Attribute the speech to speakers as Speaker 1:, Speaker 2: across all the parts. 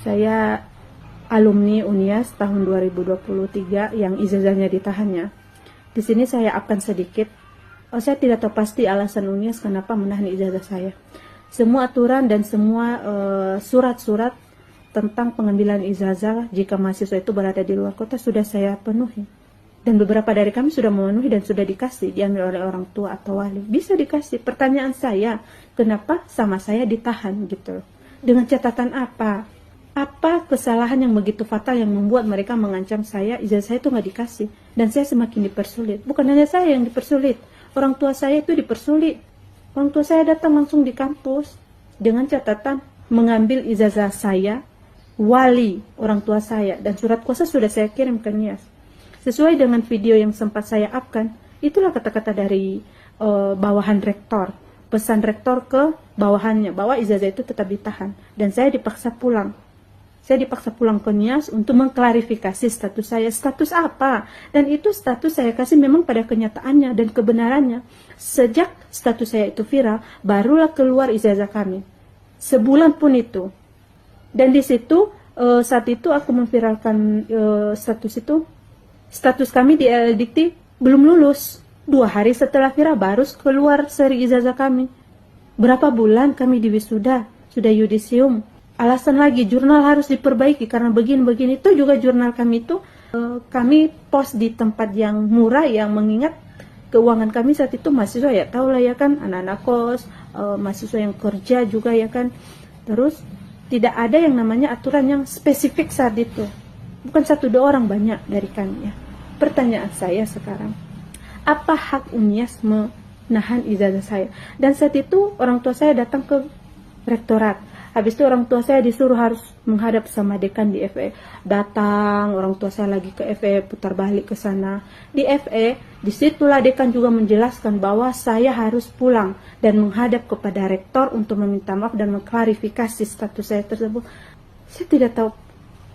Speaker 1: Saya alumni Unias tahun 2023 yang ijazahnya ditahannya. Di sini saya akan sedikit. Saya tidak tahu pasti alasan Unias kenapa menahan ijazah saya. Semua aturan dan semua surat-surat tentang pengambilan ijazah jika mahasiswa itu berada di luar kota sudah saya penuhi. Dan beberapa dari kami sudah memenuhi dan sudah dikasih, diambil oleh orang tua atau wali. Bisa dikasih. Pertanyaan saya, kenapa sama saya ditahan gitu? Dengan catatan apa? Apa kesalahan yang begitu fatal yang membuat mereka mengancam saya, ijazah saya itu nggak dikasih. Dan saya semakin dipersulit. Bukan hanya saya yang dipersulit. Orang tua saya itu dipersulit. Orang tua saya datang langsung di kampus dengan catatan mengambil ijazah saya, wali orang tua saya, dan surat kuasa sudah saya kirim ke Nias. Sesuai dengan video yang sempat saya upkan, itulah kata-kata dari bawahan rektor. Pesan rektor ke bawahannya bahwa ijazah itu tetap ditahan. Dan saya dipaksa pulang. Saya dipaksa pulang ke Nias untuk mengklarifikasi status saya. Status apa? Dan itu status saya kasih memang pada kenyataannya dan kebenarannya. Sejak status saya itu viral, barulah keluar ijazah kami. Sebulan pun itu. Dan di situ, saat itu aku memviralkan status itu. Status kami di LLDikti belum lulus. 2 hari setelah viral baru keluar seri ijazah kami. Berapa bulan kami di wisuda, sudah yudisium. Alasan lagi jurnal harus diperbaiki karena begini-begini. Itu juga jurnal kami itu kami post di tempat yang murah, yang mengingat keuangan kami saat itu mahasiswa ya tahu lah ya kan, anak-anak kos, mahasiswa yang kerja juga ya kan. Terus tidak ada yang namanya aturan yang spesifik saat itu. Bukan 1-2 orang, banyak dari kami ya. Pertanyaan saya sekarang, apa hak Unias menahan ijazah saya? Dan saat itu orang tua saya datang ke rektorat. Habis itu orang tua saya disuruh harus menghadap sama dekan di FE. Datang, orang tua saya lagi ke FE, putar balik ke sana. Di FE, disitulah dekan juga menjelaskan bahwa saya harus pulang dan menghadap kepada rektor untuk meminta maaf dan mengklarifikasi status saya tersebut. Saya tidak tahu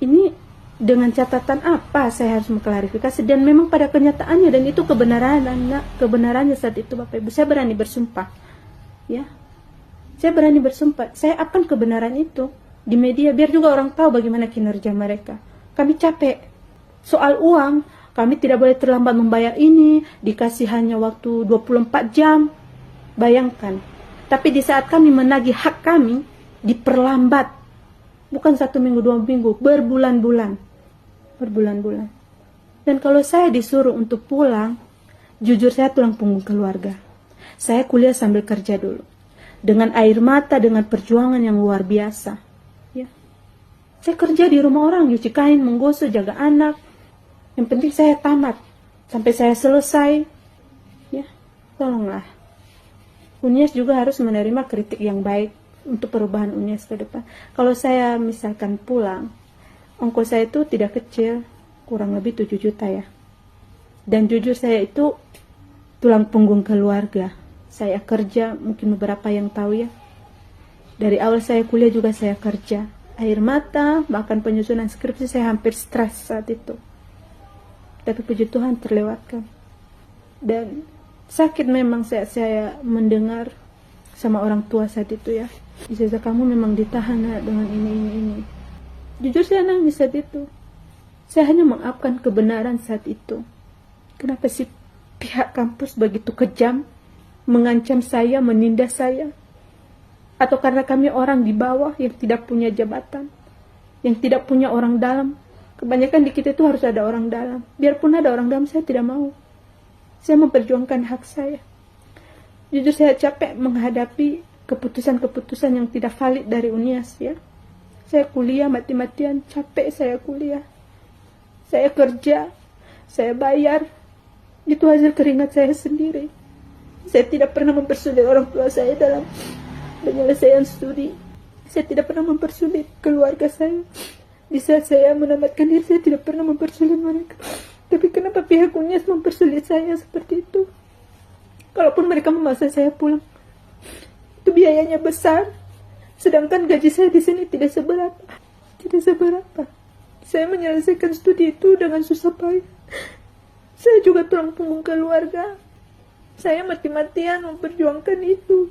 Speaker 1: ini dengan catatan apa saya harus mengklarifikasi, dan memang pada kenyataannya dan itu kebenarannya saat itu Bapak Ibu, saya berani bersumpah ya, saya berani bersumpah saya akan kebenaran itu di media biar juga orang tahu bagaimana kinerja mereka. Kami capek soal uang, kami tidak boleh terlambat membayar ini, dikasih hanya waktu 24 jam, bayangkan. Tapi di saat kami menagih hak kami diperlambat, bukan 1 minggu 2 minggu, berbulan-bulan. Dan kalau saya disuruh untuk pulang, jujur saya tulang punggung keluarga. Saya kuliah sambil kerja dulu, dengan air mata, dengan perjuangan yang luar biasa ya. Saya kerja di rumah orang, nyuci kain, menggosok, jaga anak. Yang penting saya tamat sampai saya selesai ya. Tolonglah, Unias juga harus menerima kritik yang baik untuk perubahan Unias ke depan. Kalau saya misalkan pulang, ongkos saya itu tidak kecil, kurang lebih 7 juta ya. Dan jujur saya itu tulang punggung keluarga. Saya kerja, mungkin beberapa yang tahu ya. Dari awal saya kuliah juga saya kerja. Air mata, bahkan penyusunan skripsi saya hampir stres saat itu. Tapi puji Tuhan terlewatkan. Dan sakit memang saya mendengar sama orang tua saat itu ya. Ijazah kamu memang ditahan dengan ini. Jujur saya nangis saat itu. Saya hanya mengungkapkan kebenaran saat itu. Kenapa sih pihak kampus begitu kejam, mengancam saya, menindas saya? Atau karena kami orang di bawah yang tidak punya jabatan, yang tidak punya orang dalam? Kebanyakan di kita itu harus ada orang dalam. Biarpun ada orang dalam, saya tidak mau. Saya memperjuangkan hak saya. Jujur saya capek menghadapi keputusan-keputusan yang tidak valid dari Unias ya. Saya kuliah mati-matian, capek saya kuliah. Saya kerja, saya bayar. Itu hasil keringat saya sendiri. Saya tidak pernah mempersulit orang tua saya dalam penyelesaian studi. Saya tidak pernah mempersulit keluarga saya. Di saat saya menamatkan diri, saya tidak pernah mempersulit mereka. Tapi kenapa pihak Unias mempersulit saya seperti itu? Kalaupun mereka memaksa saya pulang, itu biayanya besar. Sedangkan gaji saya di sini tidak seberapa. Saya menyelesaikan studi itu dengan susah payah. Saya juga tulang punggung keluarga. Saya mati-matian memperjuangkan itu.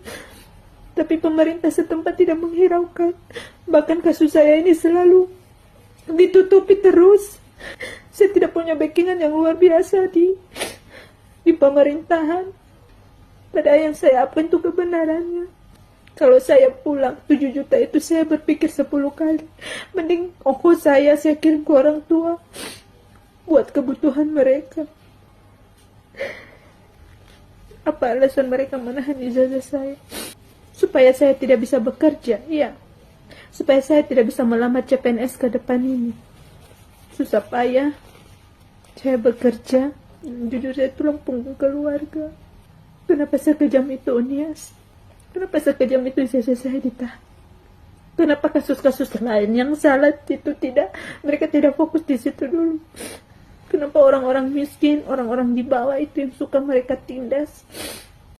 Speaker 1: Tapi pemerintah setempat tidak menghiraukan. Bahkan kasus saya ini selalu ditutupi terus. Saya tidak punya backingan yang luar biasa di pemerintahan. Padahal yang saya apa itu kebenarannya. Kalau saya pulang 7 juta itu saya berpikir 10 kali. Mending ongkos saya kirim ke orang tua buat kebutuhan mereka. Apa alasan mereka menahan ijazah saya? Supaya saya tidak bisa bekerja, iya. Supaya saya tidak bisa melamar CPNS ke depan ini. Susah payah saya bekerja. Jujur saya tulang punggung keluarga. Kenapa sekejam itu, Unias? Kenapa sekejam itu ijazah saya ditahan? Kenapa kasus-kasus lain yang salah itu mereka tidak fokus di situ dulu? Kenapa orang-orang miskin, orang-orang di bawah itu yang suka mereka tindas?